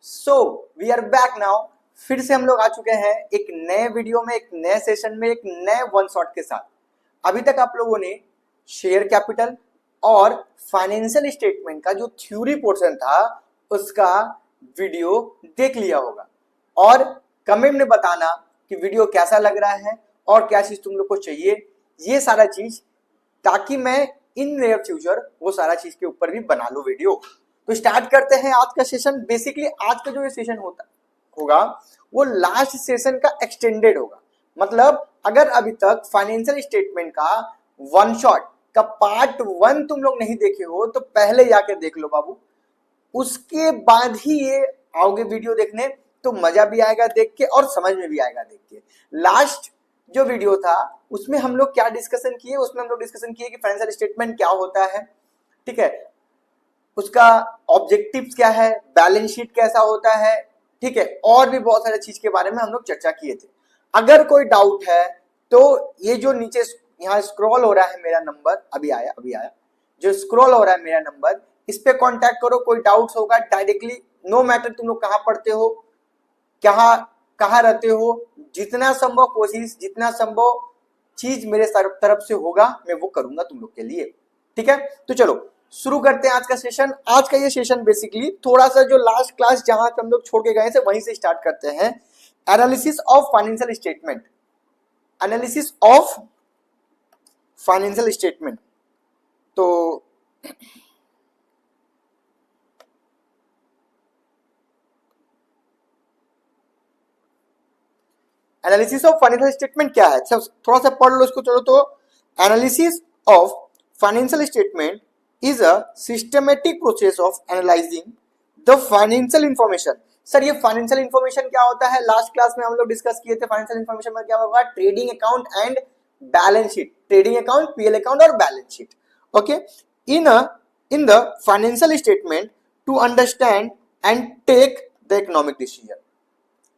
So we are back now. फिर से हम लोग आ चुके हैं एक नए वीडियो में, एक नए सेशन में, एक नए वन शॉट के साथ। अभी तक आप लोगों ने शेयर कैपिटल और फाइनेंशियल स्टेटमेंट का जो थ्योरी पोर्शन था उसका वीडियो देख लिया होगा, और कमेंट में बताना कि वीडियो कैसा लग रहा है और क्या चीज तुम लोग को चाहिए, ये सारा चीज, ताकि मैं इन नियर फ्यूचर वो सारा चीज के ऊपर भी बना लूं वीडियो। तो स्टार्ट करते हैं आज का सेशन। बेसिकली आज का जो ये सेशन होगा वो लास्ट सेशन का एक्सटेंडेड होगा। मतलब अगर अभी तक फाइनेंशियल स्टेटमेंट का वन शॉट का पार्ट 1 तुम लोग नहीं देखे हो तो पहले जाकर देख लो बाबू, उसके बाद ही ये आओगे वीडियो देखने, तो मजा भी आएगा देख के और समझ में भी आएगा देख के। लास्ट जो वीडियो था उसमें हम लोग क्या डिस्कशन किए, उसमें हम लोग डिस्कशन किए कि फाइनेंशियल स्टेटमेंट क्या होता है, ठीक है, उसका ऑब्जेक्टिव्स क्या है, बैलेंस शीट कैसा होता है, ठीक है, और भी बहुत सारे चीज के बारे में हम लोग चर्चा किए थे। अगर कोई डाउट है तो ये जो नीचे यहाँ स्क्रॉल हो रहा है मेरा नंबर, अभी आया जो स्क्रॉल हो रहा है मेरा नंबर, इस पे कांटेक्ट करो। कोई डाउट्स होगा डायरेक्टली, नो मैटर तुम लोग कहाँ पढ़ते हो, कहाँ रहते हो, जितना संभव कोशिश, जितना संभव चीज मेरे तरफ से होगा मैं वो करूंगा तुम लोग के लिए, ठीक है। तो चलो शुरू करते हैं आज का सेशन। आज का ये सेशन बेसिकली थोड़ा सा जो लास्ट क्लास जहां हम लोग छोड़ के गए थे वहीं से स्टार्ट करते हैं। Analysis of financial statement, analysis of financial statement. तो एनालिसिस ऑफ फाइनेंशियल स्टेटमेंट क्या है, थोड़ा सा पढ़ लो इसको। चलो, तो analysis of financial statement is a systematic process of analyzing the financial information। Sir ये फाइनेंशियल इंफॉर्मेशन क्या होता है, लास्ट क्लास में हम लोग डिस्कस किए थे। फाइनेंशियल इंफॉर्मेशन में क्या होगा, trading account and balance sheet, trading account, PL account और balance sheet. Okay, in the financial statement to understand and take the economic decision.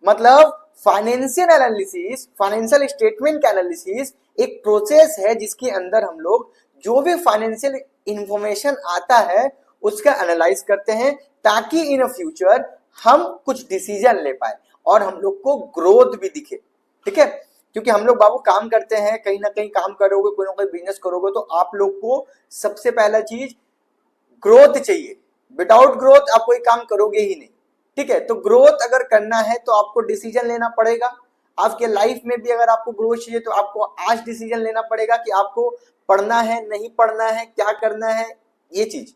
मतलब फाइनेंशियल एनालिसिस, फाइनेंशियल स्टेटमेंट का एनालिसिस एक process है जिसके अंदर हम लोग जो भी फाइनेंशियल इंफॉर्मेशन आता है उसका एनालाइज करते हैं, ताकि इन फ्यूचर हम कुछ डिसीजन ले पाए और हम लोग को ग्रोथ भी दिखे, ठीक है। क्योंकि हम लोग बाबू काम करते हैं, कहीं ना कहीं काम करोगे, कोई ना कोई बिजनेस करोगे, तो आप लोग को सबसे पहला चीज ग्रोथ चाहिए। विदाउट ग्रोथ आप कोई काम करोगे ही नहीं, ठीक है। तो ग्रोथ अगर करना है तो आपको डिसीजन लेना पड़ेगा। आपके लाइफ में भी अगर आपको ग्रोथ चाहिए तो आपको आज डिसीजन लेना पड़ेगा कि आपको पढ़ना है, नहीं पढ़ना है, क्या करना है, ये चीज,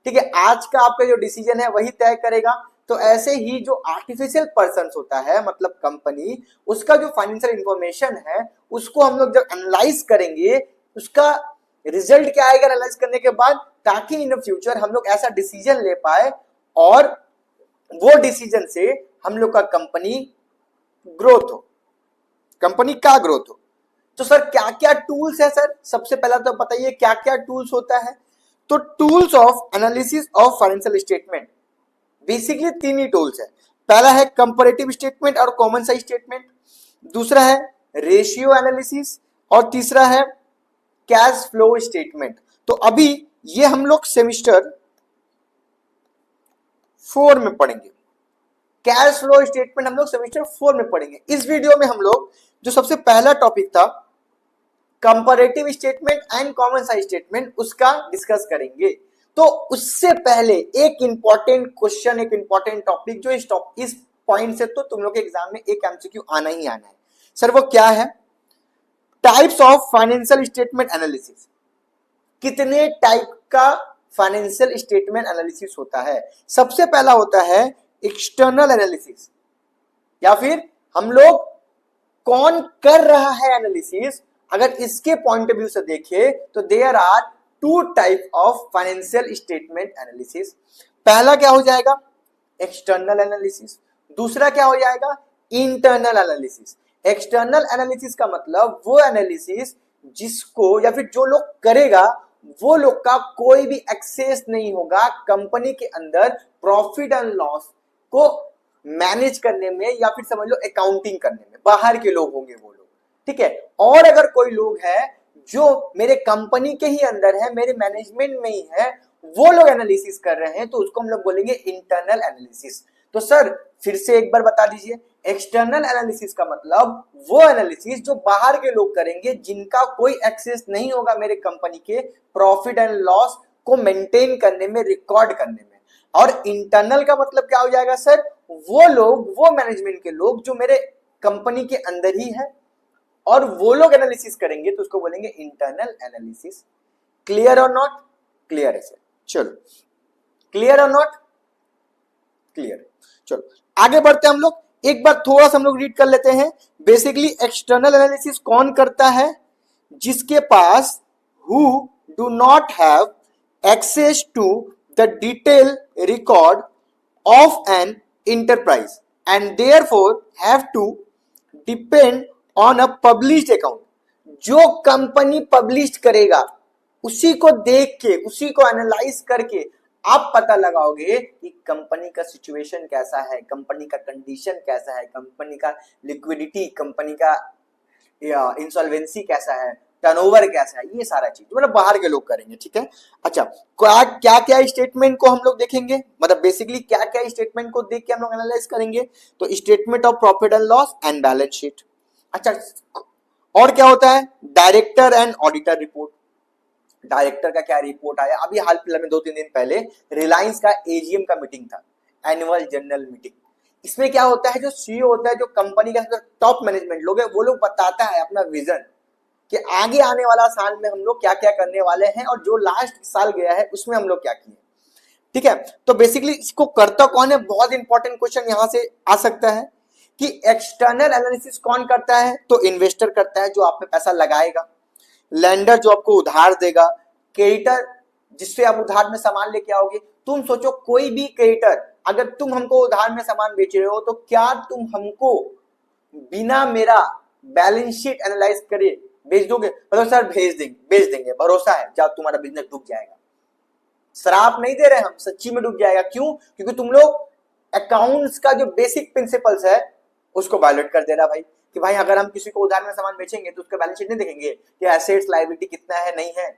ठीक है। आज का आपका जो डिसीजन है वही तय करेगा। तो ऐसे ही जो आर्टिफिशियल पर्सन होता है, मतलब कंपनी, उसका जो फाइनेंशियल इंफॉर्मेशन है उसको हम लोग जब एनालाइज करेंगे, उसका रिजल्ट क्या आएगा एनालाइज करने के बाद, ताकि इन फ्यूचर हम लोग ऐसा डिसीजन ले पाए और वो डिसीजन से हम लोग का कंपनी ग्रोथ हो, कंपनी का ग्रोथ हो। तो सर क्या क्या टूल्स है सर, सबसे पहला तो बताइए क्या क्या टूल्स होता है। तो tools of analysis of financial statement, basically 3 he tools है। पहला है कंपैरेटिव स्टेटमेंट और कॉमन साइज स्टेटमेंट, दूसरा है रेशियो एनालिसिस और तीसरा है कैश फ्लो स्टेटमेंट। तो अभी ये हम लोग सेमिस्टर 4 में पढ़ेंगे, कैश फ्लो स्टेटमेंट हम लोग सेमेस्टर 4 में पढ़ेंगे। इस वीडियो में हम लोग जो सबसे पहला टॉपिक था comparative statement and common size statement, उसका डिस्कस करेंगे। तो उससे पहले एक इंपॉर्टेंट क्वेश्चन, एक इंपॉर्टेंट टॉपिक जो इस पॉइंट से तो तुम लोग के एग्जाम में एक एमसीक्यू आना ही आना है सर, वो क्या है, types of financial statement analysis. कितने टाइप का फाइनेंशियल स्टेटमेंट एनालिसिस होता है। सबसे पहला होता है एक्सटर्नल एनालिसिस, या फिर हम लोग कौन कर रहा है एनालिसिस। अगर इसके पॉइंट ऑफ व्यू से देखें तो there are 2 type of financial statement analysis. पहला क्या हो जाएगा, एक्सटर्नल एनालिसिस, दूसरा क्या हो जाएगा, इंटरनल एनालिसिस। एक्सटर्नल एनालिसिस का मतलब वो एनालिसिस जिसको या फिर जो लोग करेगा वो लोग का कोई भी एक्सेस नहीं होगा कंपनी के अंदर प्रॉफिट एंड लॉस को मैनेज करने में, या फिर समझ लो अकाउंटिंग करने में, बाहर के लोग होंगे वो लोग, ठीक है। और अगर कोई लोग है जो मेरे कंपनी के ही अंदर है, मेरे मैनेजमेंट में ही है, वो लोग एनालिसिस कर रहे हैं, तो उसको हम लोग बोलेंगे इंटरनल एनालिसिस। तो सर फिर से एक बार बता दीजिए, एक्सटर्नल एनालिसिस का मतलब वो एनालिसिस जो बाहर के लोग करेंगे, जिनका कोई एक्सेस नहीं होगा मेरे कंपनी के प्रॉफिट एंड लॉस को मेंटेन करने में, रिकॉर्ड करने में। और इंटरनल का मतलब क्या हो जाएगा सर, वो लोग, वो मैनेजमेंट के लोग जो मेरे कंपनी के अंदर ही है और वो लोग एनालिसिस करेंगे, तो उसको बोलेंगे इंटरनल एनालिसिस। क्लियर और नॉट क्लियर है सर? चलो, क्लियर और नॉट क्लियर? चलो आगे बढ़ते हैं हम लोग, एक बार थोड़ा सा हम लोग रीड कर लेते हैं। बेसिकली एक्सटर्नल एनालिसिस कौन करता है? जिसके पास who do not have access to the detailed record of an enterprise and therefore have to depend on a published account। जो कंपनी पब्लिश करेगा उसी को देख के, उसी को एनालाइज करके आप पता लगाओगे कि कंपनी का सिचुएशन कैसा है, कंपनी का कंडीशन कैसा है, कंपनी का लिक्विडिटी, कंपनी का इंसॉल्वेंसी कैसा है, टर्नओवर कैसा है, ये सारा चीज मतलब बाहर के लोग करेंगे। ठीक है, अच्छा क्या क्या स्टेटमेंट को हम लोग देखेंगे, मतलब बेसिकली क्या क्या स्टेटमेंट को देख के हम लोग एनालाइज करेंगे? तो statement of profit and loss and balance sheet. अच्छा, और क्या होता है? Director and auditor report. Director का क्या रिपोर्ट आया? अभी हाल फिलहाल में 2-3 दिन पहले रिलायंस का एजीएम का मीटिंग था, एनुअल जनरल मीटिंग। इसमें क्या होता है, जो सीईओ होता है, जो कंपनी का टॉप मैनेजमेंट लोग है, वो लोग बताता है अपना विजन कि आगे आने वाला साल में हम लोग क्या क्या करने वाले हैं और जो लास्ट साल गया है उसमें हम लोग क्या किए। ठीक है, तो बेसिकली इसको करता कौन है? बहुत इंपॉर्टेंट क्वेश्चन यहां से आ सकता है कि एक्सटर्नल एनालिसिस कौन करता है? तो इन्वेस्टर करता है, जो आप पे पैसा लगाएगा। लैंडर, जो आपको उधार देगा। क्रेडिटर, जिससे आप उधार में सामान लेके आओगे। तुम सोचो, कोई भी क्रेडिटर, अगर तुम हमको उधार में सामान बेच रहे हो तो क्या तुम हमको बिना मेरा बैलेंस शीट एनालाइज करे बेच दोगे? मतलब सर बेच देंगे, भरोसा है, जब तुम्हारा बिजनेस डूब जाएगा। श्राप नहीं दे रहे हम, सच्ची में डूब जाएगा। क्यों? क्योंकि तुम लोग अकाउंट्स का जो बेसिक प्रिंसिपल्स है उसको वायलेट कर दे रहा भाई, कि भाई अगर हम किसी को उधार में सामान बेचेंगे तो उसका बैलेंस शीट नहीं देखेंगे कि एसेट्स लायबिलिटी कितना है, नहीं है?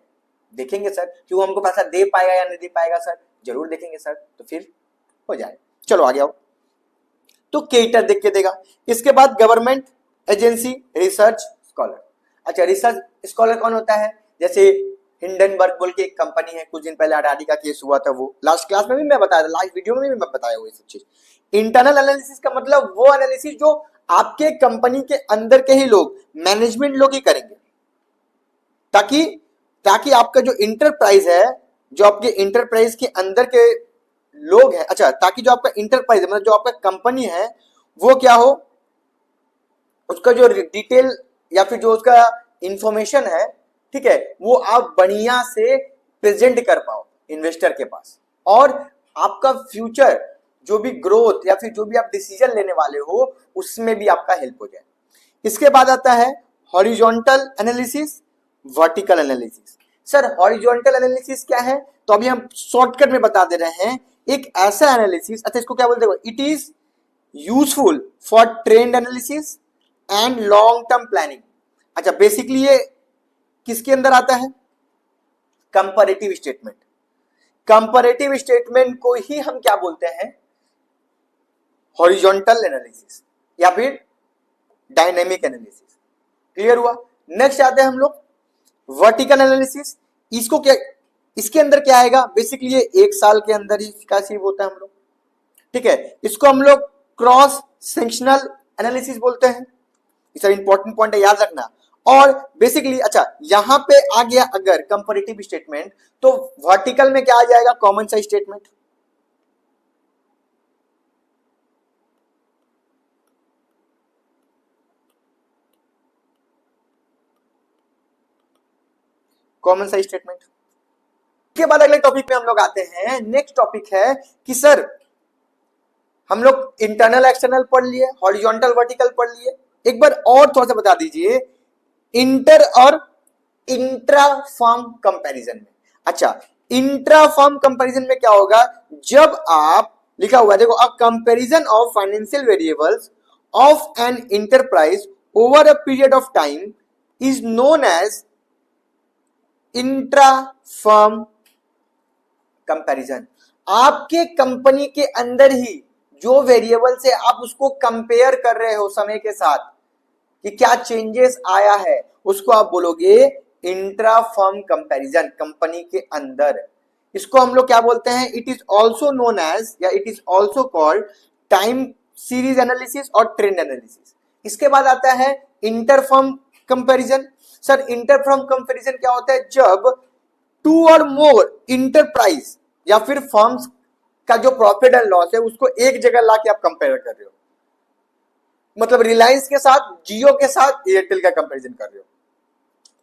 देखेंगे सर। क्यों? हमको पैसा दे पाएगा या नहीं दे पाएगा सर? जरूर देखेंगे सर, तो फिर हो जाए। चलो आगे आओ। तो क्रेडिटर देख के देगा। इसके बाद गवर्नमेंट एजेंसी, रिसर्च स्कॉलर। अच्छा, रिसर्च स्कॉलर कौन होता है? जैसे हिंडनबर्ग बोल के एक कंपनी है, कुछ दिन पहले अडानी का केस हुआ था, वो लास्ट क्लास में भी मैं बताया था, लास्ट वीडियो में भी मैं बताया हुआ ये सब चीज। इंटरनल एनालिसिस का मतलब वो एनालिसिस जो आपके कंपनी के अंदर के ही लोग, मैनेजमेंट लोग ही करेंगे, ताकि आपका जो इंटरप्राइज है, जो आपके इंटरप्राइज के अंदर के लोग हैं, अच्छा, ताकि जो आपका इंटरप्राइज है, मतलब जो आपका कंपनी है, वो क्या हो, उसका जो डिटेल या फिर जो उसका इंफॉर्मेशन है, ठीक है, वो आप बढ़िया से प्रेजेंट कर पाओ इन्वेस्टर के पास, और आपका फ्यूचर जो भी ग्रोथ या फिर जो भी आप डिसीजन लेने वाले हो उसमें भी आपका हेल्प हो जाए। इसके बाद आता है horizontal analysis, vertical analysis. Sir horizontal analysis क्या है? तो अभी हम शॉर्टकट में बता दे रहे हैं। एक ऐसा एनालिसिस, अच्छा इसको क्या बोलते हैं? It is useful for trend analysis and long term planning. अच्छा, बेसिकली ये किसके अंदर आता है? Comparative statement. कंपैरेटिव स्टेटमेंट को ही हम क्या बोलते हैं? हॉरिजॉन्टल एनालिसिस या फिर डायनेमिक एनालिसिस। क्लियर हुआ? नेक्स्ट आते हैं हम लोग वर्टिकल एनालिसिस। इसको क्या, इसके अंदर क्या आएगा? बेसिकली ये 1 साल के अंदर ही का सीव होता है हम लोग। ठीक है, इसको हम लोग क्रॉस सेक्शनल एनालिसिस बोलते हैं। इसका इंपॉर्टेंट पॉइंट है, याद रखना। और बेसिकली अच्छा, यहां पे आ गया अगर कंपैरेटिव स्टेटमेंट, तो वर्टिकल में क्या आ जाएगा? Common size statement. Common size statement. के बाद अगले टॉपिक पे हम लोग आते हैं। नेक्स्ट टॉपिक है कि सर हम लोग इंटरनल एक्सटर्नल पढ़ लिए, हॉरिजॉन्टल वर्टिकल पढ़ लिए, एक बार और थोड़ा सा बता दीजिए इंटर और इंट्रा फर्म कंपैरिजन में। अच्छा, इंट्रा फर्म कंपैरिजन में क्या होगा? जब आप, लिखा हुआ है देखो, a comparison of financial variables of an enterprise over a period of time is known as intra firm comparison. आपके कंपनी के अंदर ही जो वेरिएबल से आप उसको कंपेयर कर रहे हो समय के साथ कि क्या चेंजेस आया है, उसको आप बोलोगे इंट्रा फर्म कंपैरिजन, कंपनी के अंदर। इसको हम लोग क्या बोलते हैं, it is also known as या it is also called time series analysis और ट्रेंड एनालिसिस। इसके बाद आता है inter firm comparison. Sir inter firm comparison क्या होता है, जब टू और मोर इंटरप्राइज या फिर फर्म्स का जो प्रॉफिट एंड लॉस है उसको एक जगह ला के आप कंपेयर कर रहे हो, मतलब रिलायंस के साथ, जियो के साथ एयरटेल का कंपैरिजन कर रहे हो,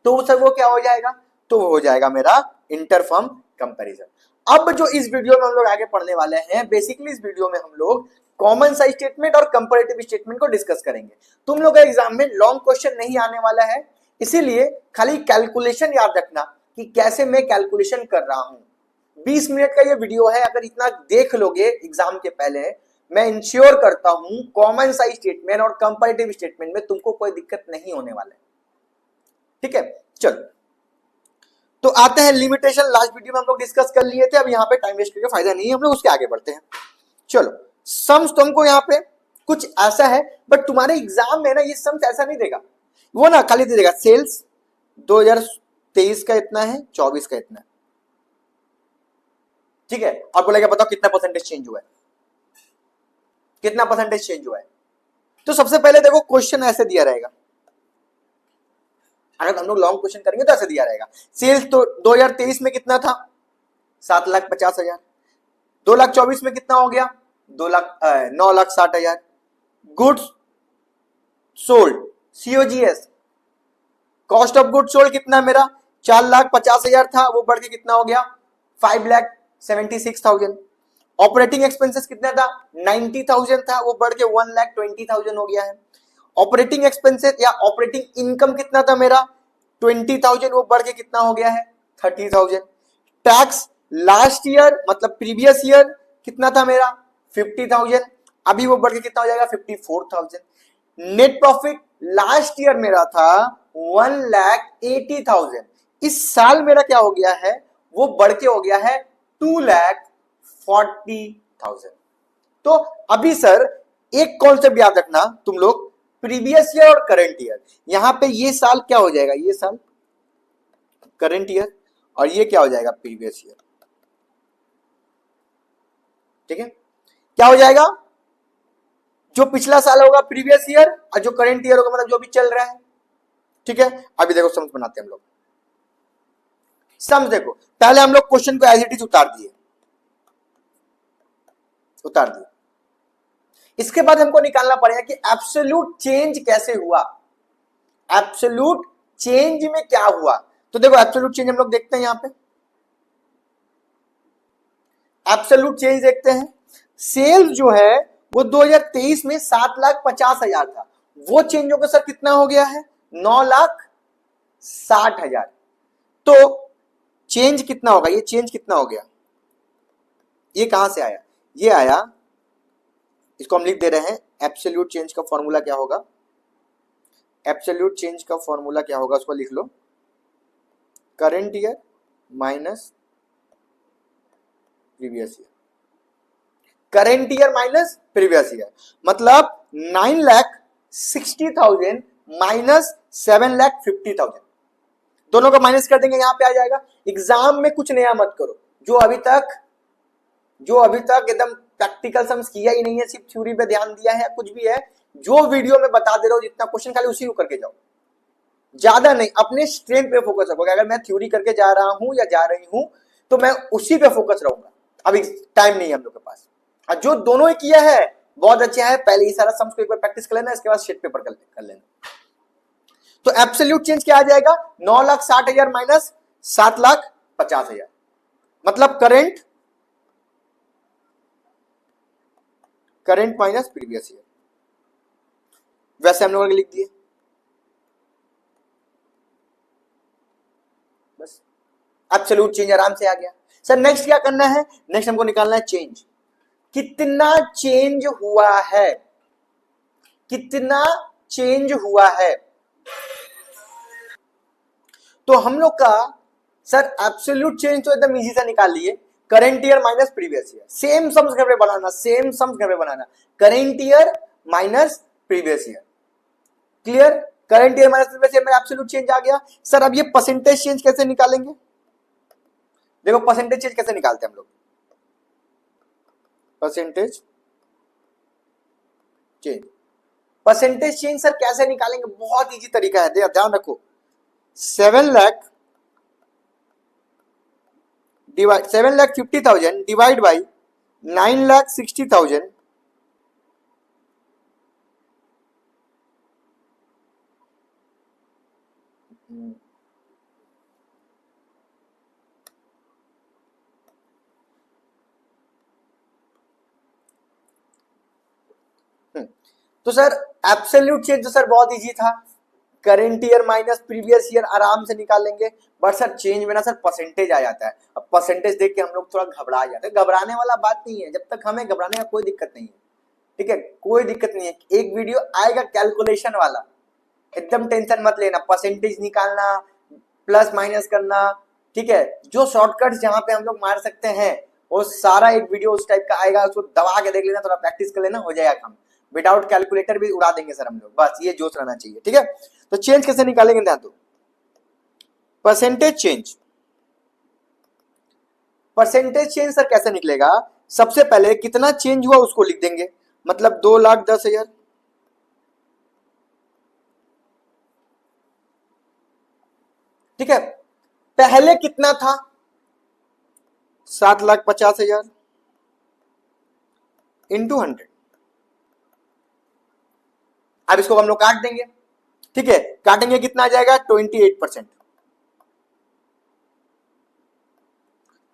तो सर वो क्या हो जाएगा, तो वो हो जाएगा मेरा इंटर फर्म कंपैरिजन। अब जो इस वीडियो में हम लोग आगे पढ़ने वाले हैं, बेसिकली इस वीडियो में हम लोग कॉमन साइज स्टेटमेंट और कंपैरेटिव स्टेटमेंट को डिस्कस करेंगे। तुम लोग का एग्जाम में लॉन्ग क्वेश्चन नहीं आने वाला है, इसीलिए खाली कैलकुलेशन याद रखना कि कैसे मैं कैलकुलेशन कर रहा हूं। 20 मिनट का ये वीडियो है, अगर इतना देख लोगे एग्जाम के पहले, मैं इंश्योर करता हूं कॉमन साइज स्टेटमेंट और कंपैरेटिव स्टेटमेंट में तुमको कोई दिक्कत नहीं होने वाला है। ठीक है, चलो तो आते हैं लिमिटेशन। लास्ट वीडियो में हम लोग डिस्कस कर लिए थे, अब यहाँ पे टाइम वेस्ट करके फायदा नहीं है, हम लोग उसके आगे बढ़ते हैं। चलो सम्स तुमको यहाँ पे कुछ ऐसा है, बट तुम्हारे एग्जाम में ना ये सम्स ऐसा नहीं देगा, वो ना खाली दे देगा सेल्स 2023 का इतना है, 24 का इतना है, ठीक है, और बोलेगा बताओ कितना परसेंटेज चेंज हुआ है, कितना परसेंटेज चेंज हुआ है। तो सबसे पहले देखो क्वेश्चन ऐसे दिया रहेगा, अगर हम लोग लॉन्ग क्वेश्चन करेंगे तो ऐसे दिया रहेगा, सेल्स तो 2023 में कितना था, 7,50,000, 2,24,000 में कितना हो गया, 9,60,000, goods sold COGS, cost of goods sold कितना मेरा 4,50,000 था, वो बढ़ के कितना हो गया 5,76,000, ऑपरेटिंग एक्सपेंसेस कितना था 90,000 था, वो बढ़ के 1,20,000 हो गया है, ऑपरेटिंग एक्सपेंसेस या ऑपरेटिंग इनकम कितना था मेरा 20,000, वो बढ़ के कितना हो गया है 30,000, टैक्स लास्ट ईयर मतलब प्रीवियस ईयर कितना था मेरा 50,000, अभी वो बढ़ के कितना हो जाएगा 54,000, नेट प्रॉफिट लास्ट ईयर मेरा था 1,80,000, इस साल मेरा क्या हो गया है, वो बढ़ के हो गया है 2,40,000। तो अभी सर एक कॉन्सेप्ट याद रखना तुम लोग, प्रीवियस ईयर और करंट ईयर, यहां पे ये साल क्या हो जाएगा, ये साल करंट ईयर और ये क्या हो जाएगा प्रीवियस ईयर, ठीक है, क्या हो जाएगा, जो पिछला साल होगा प्रीवियस ईयर और जो करंट ईयर होगा मतलब जो भी चल रहा है, ठीक है। अभी देखो सम्स बनाते हैं हम लोग, सम्स देखो, पहले हम लोग क्वेश्चन को एज इट इज उतार दिए, इसके बाद हमको निकालना पड़ेगा कि एब्सोल्यूट चेंज कैसे हुआ, एब्सोल्यूट चेंज में क्या हुआ। तो देखो एब्सोल्यूट चेंज हम लोग देखते हैं, यहां पे एब्सोल्यूट चेंज देखते हैं, सेल्स जो है वो 2023 में 7,50,000 था, वो चेंज होकर सर कितना हो गया है 9,60,000, तो चेंज कितना होगा, ये चेंज कितना हो गया, ये कहां से आया, ये आया, इसको हम लिख दे रहे हैं, एब्सोल्यूट चेंज का फॉर्मूला क्या होगा, एब्सोल्यूट चेंज का फॉर्मूला क्या होगा उसको लिख लो, current year minus previous year, current year minus previous year, मतलब 9,60,000 माइनस 7,50,000, दोनों का माइनस कर देंगे, यहां पे आ जाएगा। एग्जाम में कुछ नया मत करो, जो अभी तक एकदम प्रैक्टिकल सम्स किया ही नहीं है, सिर्फ थ्योरी पे ध्यान दिया है, कुछ भी है, जो वीडियो में बता दे रहा हूं जितना क्वेश्चन खाली उसी को करके जाओ, ज्यादा नहीं, अपने स्ट्रेंथ पे फोकस रखोगे। अगर मैं थ्योरी करके जा रहा हूं या जा रही हूं तो मैं उसी पे फोकस रहूंगा, अभी टाइम नहीं है हम लोग के पास। और जो दोनों ही किया है बहुत अच्छा है, पहले ये सारा सम्स को एक बार प्रैक्टिस कर लेना, इसके बाद शीट पेपर कर लेना। तो एब्सोल्यूट चेंज क्या आ जाएगा 9,60,000 माइनस 7,50,000, मतलब करंट माइनस प्रीवियस ईयर, वैसे हम लोगों ने लिख दिए, बस एब्सोल्यूट चेंज आराम से आ गया। सर नेक्स्ट क्या करना है, नेक्स्ट हमको निकालना है चेंज, कितना चेंज हुआ है, कितना चेंज हुआ है। तो हम लोग का सर एब्सोल्यूट चेंज तो एकदम इजी सा निकाल लिए, current year minus previous year, same sums घर पे बनाना, सेम सम्स घर पे बनाना, current year minus previous year. Clear? Current year minus previous year में एब्सोल्यूट चेंज आ गया। सर अब ये परसेंटेज चेंज कैसे निकालेंगे? देखो परसेंटेज चेंज कैसे निकालते हैं हम लोग, percentage change, percentage change sir कैसे निकालेंगे? बहुत इजी तरीका है, ध्यान रखो। 7,50,000 डिवाइड बाई 9,60,000 तो सर एब्सोल्यूट चेंज तो सर बहुत इजी था, current year minus previous year आराम से निकालेंगे। बट सर चेंज में ना सर परसेंटेज आ जाता है। अब परसेंटेज देख के हम लोग थोड़ा घबरा जाते हैं। घबराने वाला बात नहीं है, जब तक हमें घबराने का कोई दिक्कत नहीं है, ठीक है, कोई दिक्कत नहीं है। एक वीडियो आएगा कैलकुलेशन वाला, एकदम टेंशन मत लेना। परसेंटेज निकालना, प्लस माइनस करना, ठीक है, जो शॉर्टकट जहां पे हम लोग मार सकते हैं वो सारा एक वीडियो उस टाइप का आएगा, उसको दबा के देख लेना, थोड़ा प्रैक्टिस कर लेना, हो जाएगा काम। विदाउट कैलकुलेटर भी उड़ा देंगे सर हम लोग, बस ये जोश रहना चाहिए, ठीक है। तो चेंज कैसे निकालेंगे ध्यान दो, percentage change. Percentage change sir कैसे निकलेगा? सबसे पहले कितना चेंज हुआ उसको लिख देंगे, मतलब 2,10,000, ठीक है। पहले कितना था? 7,50,000 इंटू 100। अब इसको हम लोग काट देंगे, ठीक है, काटेंगे कितना आ जाएगा? 28%।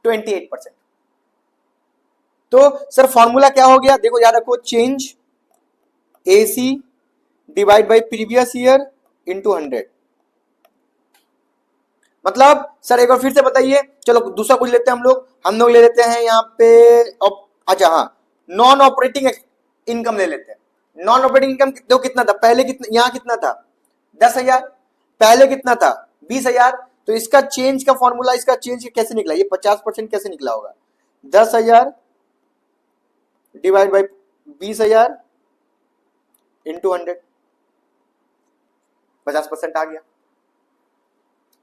28%। तो सर फॉर्मूला क्या हो गया? देखो याद रखो, change AC divide by previous year into 100। मतलब सर एक बार फिर से बताइए, चलो दूसरा कुछ लेते हैं हम लोग ले लेते हैं यहाँ पे, अच्छा हाँ, नॉन ऑपरेटिंग इनकम ले लेते हैं। नॉन ऑपरेटिंग इनकम देखो कितना था पहले, कितना यहाँ कितना था? 10,000। पहले कितना था? 20,000। तो इसका चेंज का फॉर्मूला, इसका चेंज कैसे निकला? ये 50% कैसे निकला होगा? 10,000 डिवाइड बाई 20,000 इंटू 100, 50% आ गया।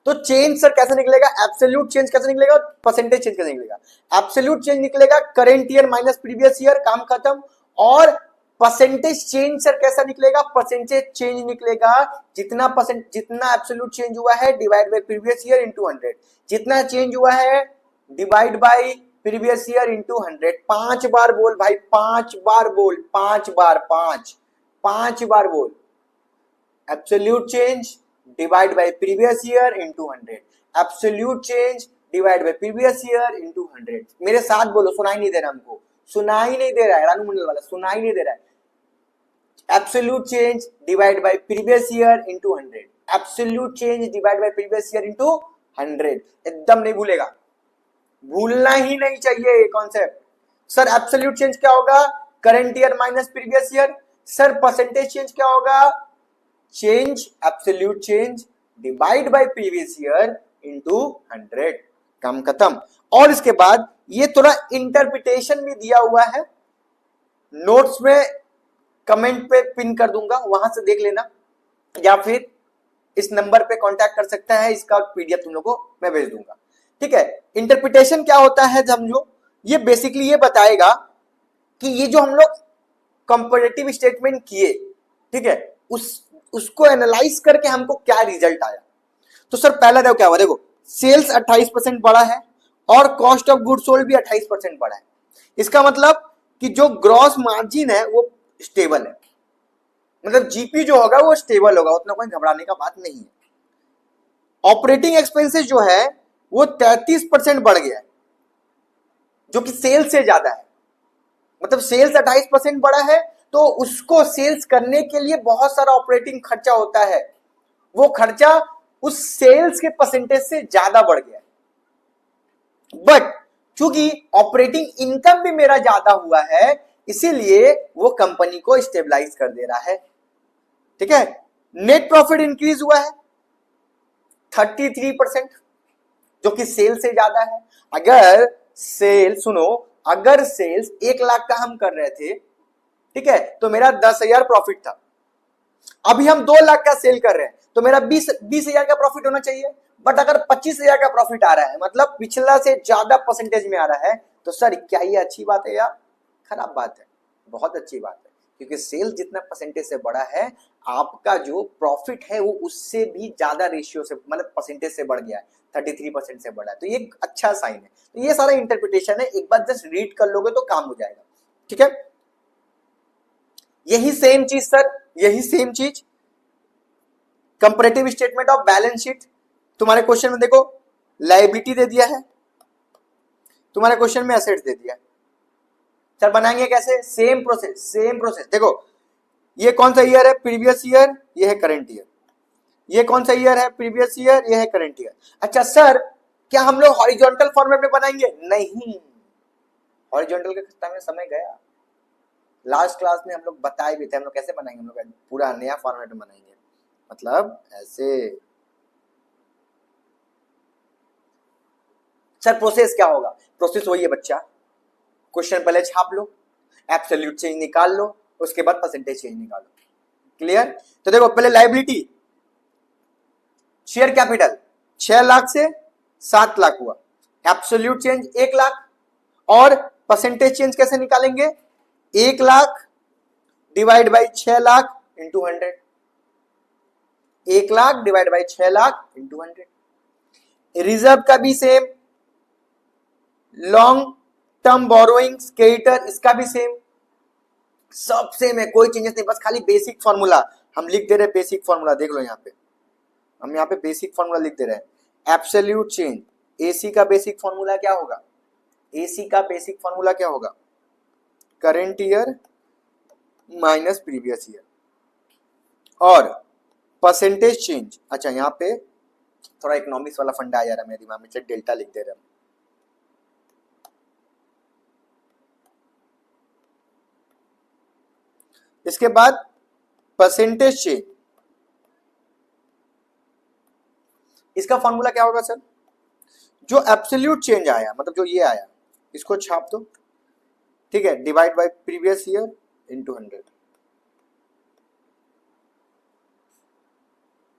तो चेंज सर कैसे निकलेगा? एब्सोल्यूट चेंज कैसे निकलेगा? परसेंटेज चेंज कैसे निकलेगा? एब्सोल्यूट चेंज निकलेगा current year minus previous year, काम खत्म। और परसेंटेज चेंज सर कैसा निकलेगा? परसेंटेज चेंज निकलेगा जितना एब्सोल्यूट चेंज हुआ है divide by previous year into 100। जितना चेंज हुआ है divide by previous year into 100। 5 बार बोल भाई, 5 बार बोल, 5 बार, 5 बार बोल। Absolute change divide by previous year into 100। Absolute change divide by previous year into 100। मेरे साथ बोलो, सुनाई नहीं दे रहा हमको, सुनाई नहीं दे रहा है रानू मंडल वाला, सुनाई नहीं दे रहा है। Absolute change divide by previous year into 100। Absolute change divide by previous year into 100। एकदम नहीं भूलेगा, भूलना ही नहीं चाहिए ये कॉन्सेप्ट। सर एब्सोल्यूट चेंज क्या होगा? Current year minus previous year. Sir percentage change क्या होगा? Change, absolute change divide by previous year into 100, काम खत्म। और इसके बाद ये थोड़ा इंटरप्रिटेशन भी दिया हुआ है, नोट्स में कमेंट पे पिन कर दूंगा, वहां से देख लेना, या फिर इस नंबर पे कांटेक्ट कर सकता है, इसका पीडीएफ तुम लोगों को मैं भेज दूंगा, ठीक है। इंटरप्रिटेशन क्या होता है समझो, ये बेसिकली ये बताएगा कि ये जो हम लोग कंपैरेटिव स्टेटमेंट किए, ठीक है, उसको एनालाइज करके हमको क्या रिजल्ट आया। तो सर पहला देखो क्या हुआ, देखो सेल्स 28% बढ़ा है और कॉस्ट ऑफ गुड सोल्ड भी 28% बढ़ा है। इसका मतलब कि जो ग्रॉस मार्जिन है वो स्टेबल है, मतलब जीपी जो होगा वो स्टेबल होगा, उतना कोई घबराने का बात नहीं है। ऑपरेटिंग एक्सपेंसेस जो है वो 33% बढ़ गया है, जो कि सेल्स से ज्यादा है। मतलब सेल्स 28% बढ़ा है तो उसको सेल्स करने के लिए बहुत सारा ऑपरेटिंग खर्चा होता है, वो खर्चा उस सेल्स के परसेंटेज से ज्यादा बढ़ गया है। बट चूंकि ऑपरेटिंग इनकम भी मेरा ज्यादा हुआ है, इसीलिए वो कंपनी को स्टेबलाइज कर दे रहा है, ठीक है। नेट प्रॉफिट इंक्रीज हुआ है 33%, जो कि सेल से ज्यादा है। अगर सेल, सुनो, अगर सेल्स 1 लाख का हम कर रहे थे, ठीक है, तो मेरा 10,000 प्रॉफिट था। अभी हम 2 लाख का सेल कर रहे हैं तो मेरा 20,000 का प्रॉफिट होना चाहिए। बट अगर 25,000 का प्रॉफिट आ रहा है, मतलब पिछला से ज्यादा परसेंटेज में आ रहा है, तो सर क्या ये अच्छी बात है या खराब बात है? बहुत अच्छी बात है, क्योंकि सेल जितना परसेंटेज से बड़ा है, आपका जो प्रॉफिट है वो उससे भी ज्यादा रेशियो से, मतलब परसेंटेज से बढ़ गया है, 33% से बढ़ा है, तो ये एक अच्छा साइन है। तो ये सारा इंटरप्रिटेशन है, एक बार जस्ट रीड कर लोगे तो काम हो जाएगा, ठीक है। यही सेम चीज सर, यही सेम चीज comparative statement of balance sheet. तुम्हारे क्वेश्चन में देखो लायबिलिटी दे दिया है, तुम्हारे क्वेश्चन में एसेट्स दे दिया है। सर बनाएंगे कैसे? Same process, same process. देखो ये कौन सा ईयर है? प्रीवियस ईयर, ये है करंट ईयर। ये कौन सा ईयर है? प्रीवियस ईयर, ये है करंट ईयर। अच्छा सर, क्या हम लोग हॉरिजॉन्टल फॉर्मेट में बनाएंगे? नहीं, हॉरिजॉन्टल के टाइम में समय गया। लास्ट क्लास में हम लोग बताए भी थे हम लोग कैसे बनाएंगे, हम लोग पूरा नया फॉर्मेट में बनाएंगे, मतलब ऐसे। सर प्रोसेस क्या होगा? प्रोसेस वही है बच्चा, क्वेश्चन पहले छाप लो, एब्सोल्यूट चेंज निकाल लो, उसके बाद परसेंटेज चेंज निकालो। क्लियर? तो देखो पहले लायबिलिटी, शेयर कैपिटल 6 लाख से 7 लाख हुआ, एब्सोल्यूट चेंज 1 लाख, और परसेंटेज चेंज कैसे निकालेंगे? 1 lakh divide by 6 lakh into 100, 1 lakh divide by 6 lakh into 100। Reserve का भी same, long term borrowings, creditor, इसका भी सेम, सब सेम है, कोई चेंजेस नहीं, बस खाली बेसिक फॉर्मूला हम लिख दे रहे हैं। बेसिक फॉर्मूला देख लो, यहाँ पे हम यहाँ पे बेसिक फॉर्मूला लिख दे रहे हैं। एब्सोल्यूट चेंज, एसी का बेसिक फॉर्मूला क्या होगा? एसी का बेसिक फॉर्मूला क्या होगा? Current year minus previous year. और परसेंटेज चेंज, अच्छा यहाँ पे थोड़ा इकोनॉमिक्स वाला फंडा आ जा रहा है मेरे दिमाग में, डेल्टा लिख दे रहे हैं। इसके बाद परसेंटेज चेंज, इसका फॉर्मूला क्या होगा सर? जो एब्सोल्यूट चेंज आया, मतलब जो ये आया, इसको छाप दो, ठीक है, divide by previous year into 100।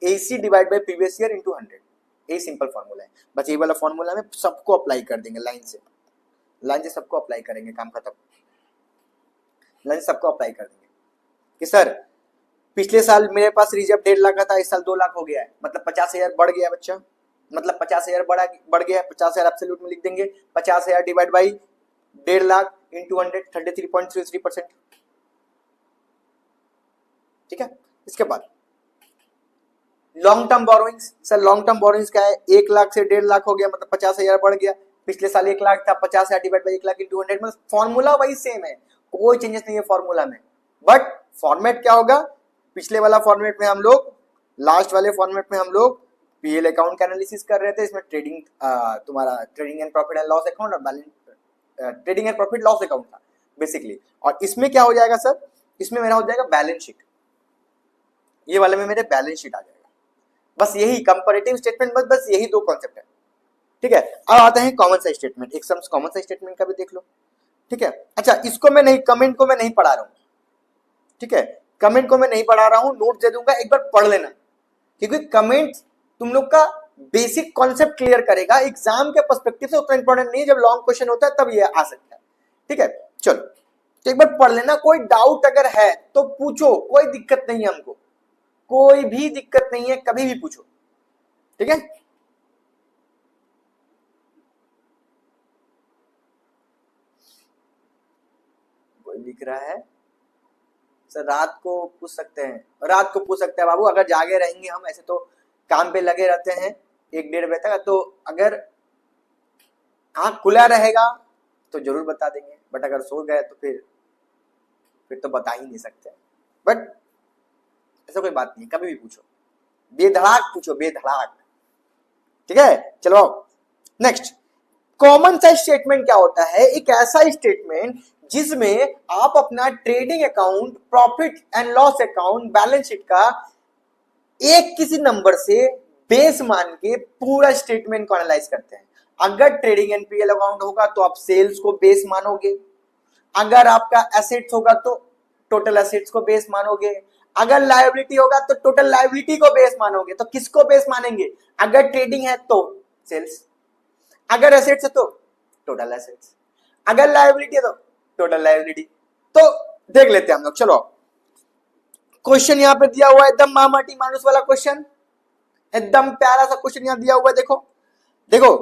AC divide by previous year into 100, ये सिंपल फॉर्मूला है। बस ये वाला फॉर्मूला में सबको अप्लाई कर देंगे, लाइन से सबको अप्लाई करेंगे, काम खत्म। लाइन सबको अप्लाई कर देंगे कि सर पिछले साल मेरे पास रिजर्व 1.5 लाख का था, इस साल 2 लाख हो गया है, मतलब 50,000 बढ़ गया बच्चा, मतलब 50,000 बढ़ गया, 50,000 एब्सोल्यूट में लिख देंगे, 50,000 डिवाइड बाई 1.5 लाख इंटू 100, 33.33%, ठीक है। इसके बाद long term borrowings, sir long term borrowings क्या है? 1 लाख से 1.5 लाख हो गया, मतलब 50,000 बढ़ गया, पिछले साल 1 लाख था, 50,000 डिवाइड बाई 1 लाख इंटू 100, मतलब फॉर्मूला वही सेम है, कोई चेंजेस नहीं है फॉर्मूला में। बट फॉर्मेट क्या होगा? पिछले वाला फॉर्मेट में हम लोग, लास्ट वाले फॉर्मेट में हम लोग पीएल अकाउंट का एनालिसिस कर रहे थे, इसमें ट्रेडिंग, तुम्हारा trading and profit and loss account और balance, trading and profit loss account था बेसिकली। और इसमें क्या हो जाएगा सर? इसमें मेरा हो जाएगा बैलेंस शीट, ये वाले में मेरे बैलेंस शीट आ जाएगा। बस यही कंपैरेटिव स्टेटमेंट, बस यही दो कॉन्सेप्ट है, ठीक है। अब आते हैं कॉमन साइज स्टेटमेंट, एक कॉमन साइज स्टेटमेंट का भी देख लो, ठीक है। अच्छा इसको मैं नहीं, कमेंट को मैं नहीं पढ़ा रहा हूं, ठीक है, कमेंट को मैं नहीं पढ़ा रहा हूं, नोट दे दूंगा, एक बार पढ़ लेना, क्योंकि कमेंट तुम लोग का बेसिक कॉन्सेप्ट क्लियर करेगा। एग्जाम के पर्सपेक्टिव से उतना इंपॉर्टेंट नहीं है, जब लॉन्ग क्वेश्चन होता है तब ये आ सकता है, ठीक है। चलो तो एक बार पढ़ लेना, कोई डाउट अगर है तो पूछो, कोई दिक्कत नहीं है हमको, कोई भी दिक्कत नहीं है, कभी भी पूछो, ठीक है। कोई लिख रहा है सर रात को पूछ सकते हैं, रात को पूछ सकते हैं बाबू, अगर जागे रहेंगे हम, ऐसे तो काम पे लगे रहते हैं 1-1.5 बजे तक, तो अगर आँख खुला रहेगा तो जरूर बता देंगे, बट अगर सो गए तो फिर तो बता ही नहीं सकते। बट ऐसा कोई बात नहीं, कभी भी पूछो, बेधड़ाक पूछो, बेधड़ाक, ठीक है। चलो नेक्स्ट, कॉमन साइज स्टेटमेंट क्या होता है? एक ऐसा स्टेटमेंट जिसमें आप अपना trading account, profit and loss account, balance sheet का एक किसी नंबर से बेस मान के पूरा स्टेटमेंट को एनालाइज करते हैं। अगर ट्रेडिंग एनपीएल अकाउंट होगा तो आप सेल्स को बेस मानोगे, अगर आपका एसेट्स होगा तो टोटल एसेट्स को बेस मानोगे, अगर लायबिलिटी होगा तो टोटल लायबिलिटी को बेस मानोगे। तो किसको बेस मानेंगे? अगर ट्रेडिंग है तो सेल्स, अगर एसेट्स है तो टोटल एसेट्स, अगर लायबिलिटी है तो टोटल लायबिलिटी। तो देख लेते हैं हम लोग। चलो क्वेश्चन यहां पे दिया हुआ है, एकदम मामाटी मानुस वाला क्वेश्चन, एकदम प्यारा सा क्वेश्चन यहां दिया हुआ है। देखो देखो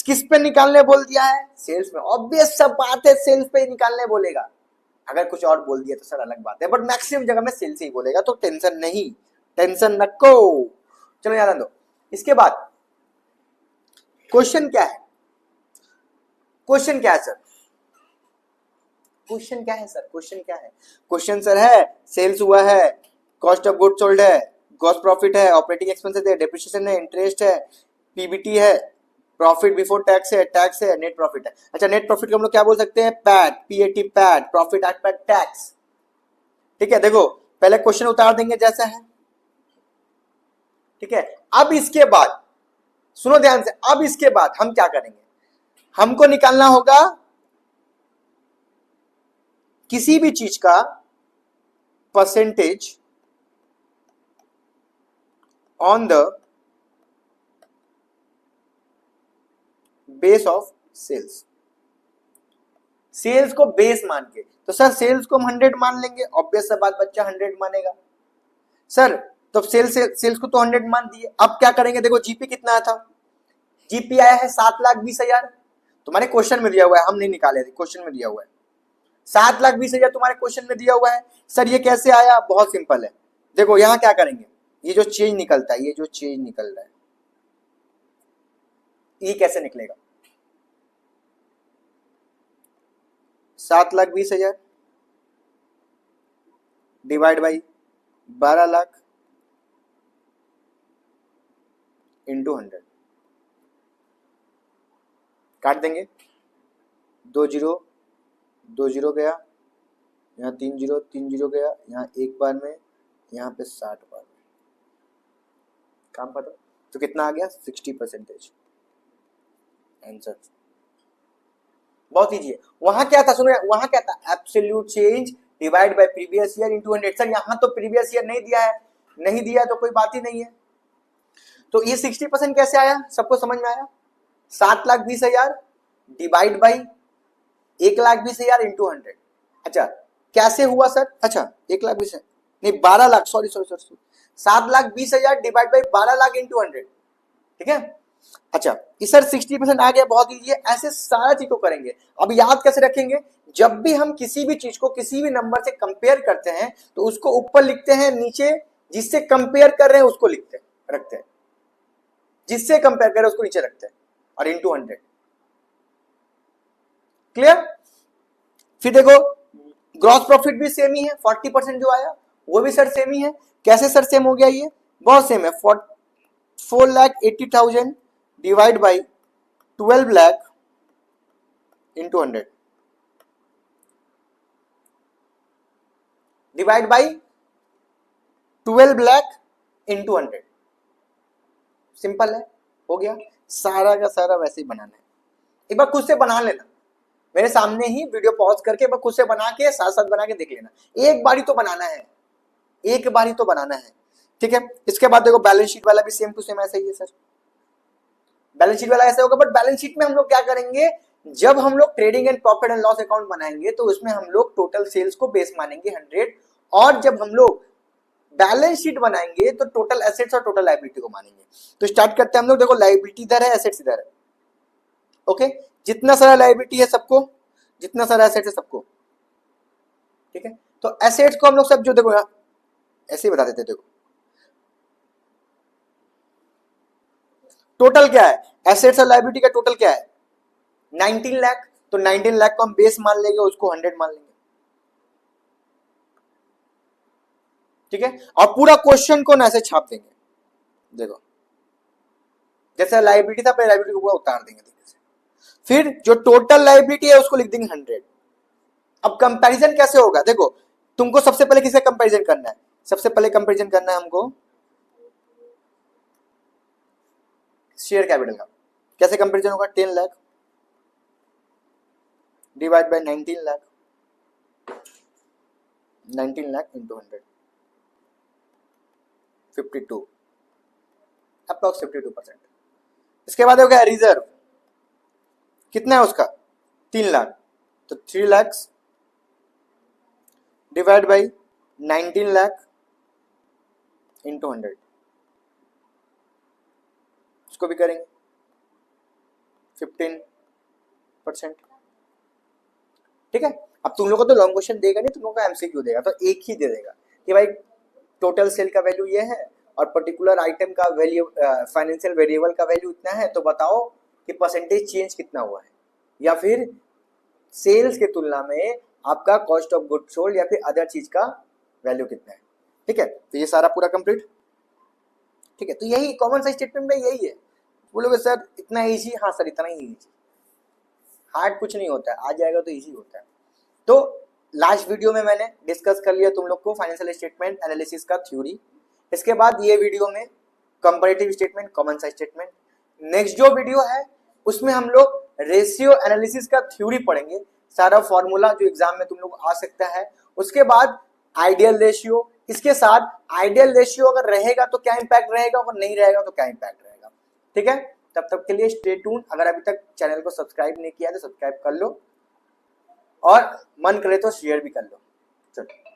किस पे निकालने बोल दिया है? सेल्स में। ऑब्वियस सब बात है, सेल्स पे ही निकालने बोलेगा। अगर कुछ और बोल दिया तो सर अलग बात है, बट मैक्सिमम जगह में सेल्स ही बोलेगा, तो टेंशन नहीं, टेंशन नको। चलो याद दो। इसके बाद क्वेश्चन क्या है? क्वेश्चन क्या है सर? क्वेश्चन क्या है सर? क्वेश्चन क्या है? क्वेश्चन सर है सेल्स हुआ है, कॉस्ट ऑफ गुड सोल्ड है, ग्रॉस प्रॉफिट है, ऑपरेटिंग एक्सपेंसेस है, डेप्रिसिएशन है, इंटरेस्ट है, पीबीटी है, प्रॉफिट बिफोर टैक्स है, नेट प्रॉफिट है। अच्छा, नेट प्रॉफिट को हम लोग क्या बोल सकते हैं? PAT, PAT PAT, profit after tax. ठीक है, देखो पहले क्वेश्चन उतार देंगे जैसा है। ठीक है, अब इसके बाद सुनो ध्यान से, अब इसके बाद हम क्या करेंगे? हमको निकालना होगा किसी भी चीज का percentage on the base of sales. Sales को बेस मान के, तो सर सेल्स को हम 100 मान लेंगे, ऑब्वियस सा बात, बच्चा 100 मानेगा सर। तो सेल्स को तो 100 मान दिए, अब क्या करेंगे? देखो जीपी कितना आया था? जीपी आया है 7,20,000। तुम्हारे क्वेश्चन में दिया हुआ है, हम नहीं निकाले थे, क्वेश्चन में दिया हुआ है 7,20,000 तुम्हारे क्वेश्चन में दिया हुआ है। सर ये कैसे आया? बहुत सिंपल है, देखो यहां क्या करेंगे, ये जो चेंज निकलता है, ये जो चेंज निकल रहा है, ये कैसे निकलेगा? 7,20,000 डिवाइड बाई 12 लाख इंटू 100, काट देंगे, 2 जीरो 2 जीरो गया, यहाँ 3 जीरो 3 जीरो गया, यहाँ एक बार में, यहाँ पे 60 बार में, काम करो तो कितना आ गया? 60%। आंसर बहुत इजी है। वहां क्या था? सुनो, वहां क्या था? Absolute change divide by previous year into 100। Sir यहां तो प्रीवियस ईयर नहीं दिया है, नहीं दिया तो कोई बात ही नहीं है। तो ये 60% कैसे आया? सबको समझ में आया? 7,20,000 डिवाइड बाई 1,20,000 इंटू 100। अच्छा कैसे हुआ सर? अच्छा 1,20,000 नहीं 12 lakh, sorry 7,20,000 divide by 12 lakh into 100। ठीक है, अच्छा इस सर 60% आ गया, बहुत इजी है। ऐसे सारा चीज को करेंगे। अब याद कैसे रखेंगे? जब भी हम किसी भी चीज को किसी भी नंबर से कंपेयर करते हैं तो उसको ऊपर लिखते हैं, नीचे जिससे कंपेयर कर रहे हैं उसको लिखते हैं, रखते हैं, जिससे कंपेयर कर रहे हैं उसको नीचे रखते हैं, और इंटू 100। क्लियर? फिर देखो ग्रॉस प्रॉफिट भी सेम ही है, 40% जो आया वो भी सर सेम ही है। कैसे सर सेम हो गया? ये बहुत सेम है। 4,80,000 divide by 12 lakh into 100, divide by 12 lakh into 100। Simple है, हो गया। सारा का सारा वैसे ही बनाना है, एक बार खुद से बना लेना, मेरे सामने ही वीडियो पॉज करके एक बार खुद से बना के साथ साथ बना के देख लेना। एक बार ही तो बनाना है, एक बार ही तो बनाना है। ठीक है, इसके बाद देखो बैलेंस शीट वाला भी सेम टू सेम ऐसा ही है सर। बैलेंस शीट वाला ऐसा होगा, बट बैलेंस शीट में हम लोग क्या करेंगे? जब हम लोग trading and profit and loss account बनाएंगे तो उसमें हम लोग टोटल सेल्स को बेस मानेंगे 100, और जब हम लोग बैलेंस शीट बनाएंगे तो टोटल एसेट्स और टोटल लायबिलिटी को मानेंगे। तो स्टार्ट करते हैं हम लोग। देखो लायबिलिटी इधर है, एसेट्स इधर है। ओके, जितना सारा लायबिलिटी है सबको, जितना सारा एसेट्स है सबको। ठीक है, तो एसेट्स को हम लोग सब जो देखो यहाँ ऐसे ही बता देते हैं। देखो टोटल क्या है? एसेट्स और लायबिलिटी का टोटल क्या है? 19 लाख। तो 19 लाख को हम बेस मान लेंगे, उसको 100 मान लेंगे। ठीक है, और पूरा क्वेश्चन को ना ऐसे छाप देंगे। देखो जैसे लायबिलिटी था, पहले लायबिलिटी को पूरा उतार देंगे, फिर जो टोटल लायबिलिटी है उसको लिख देंगे 100। अब कंपैरिजन कैसे होगा? देखो तुमको सबसे पहले किससे कंपैरिजन करना है? सबसे पहले कंपैरिजन करना है हमको शेयर कैपिटल का। कैसे कंपेरिजन होगा? 10 lakh divide by 19 lakh, 19 lakh into 100, 52, approx 52%। इसके बाद हो गया रिजर्व, कितना है उसका? 3 लाख, तो 3 lakh divide by 19 lakh into 100, इसको भी करेंगे 15%। ठीक है, अब तुम लोग को तो लॉन्ग क्वेश्चन देगा नहीं, तुम लोग को एमसीक्यू देगा, तो एक ही दे देगा कि भाई टोटल सेल का वैल्यू ये है और पर्टिकुलर आइटम का वैल्यू, फाइनेंशियल वेरिएबल का वैल्यू इतना है, तो बताओ कि परसेंटेज चेंज कितना हुआ है, या फिर सेल्स के तुलना में आपका कॉस्ट ऑफ गुड सोल्ड या फिर अदर चीज का वैल्यू कितना है। ठीक है, तो ये सारा पूरा कंप्लीट। ठीक है, तो यही कॉमन साइज स्टेटमेंट में यही है। बोलोगे सर इतना इजी? हाँ सर इतना ही इजी, हार्ड कुछ नहीं होता है, आ जाएगा तो इजी होता है। तो लास्ट वीडियो में मैंने डिस्कस कर लिया तुम लोग को फाइनेंशियल स्टेटमेंट एनालिसिस का थ्योरी। इसके बाद ये वीडियो में comparative statement, common size statement. Next जो वीडियो है उसमें हम लोग रेशियो एनालिसिस का थ्योरी पढ़ेंगे, सारा फॉर्मूला जो एग्जाम में तुम लोग आ सकता है। उसके बाद आइडियल रेशियो, इसके साथ आइडियल रेशियो अगर रहेगा तो क्या इंपैक्ट रहेगा, अगर नहीं रहेगा तो क्या इंपैक्ट रहेगा। ठीक है, तब तक के लिए स्टे ट्यून। अगर अभी तक चैनल को सब्सक्राइब नहीं किया तो सब्सक्राइब कर लो, और मन करे तो शेयर भी कर लो। चलो।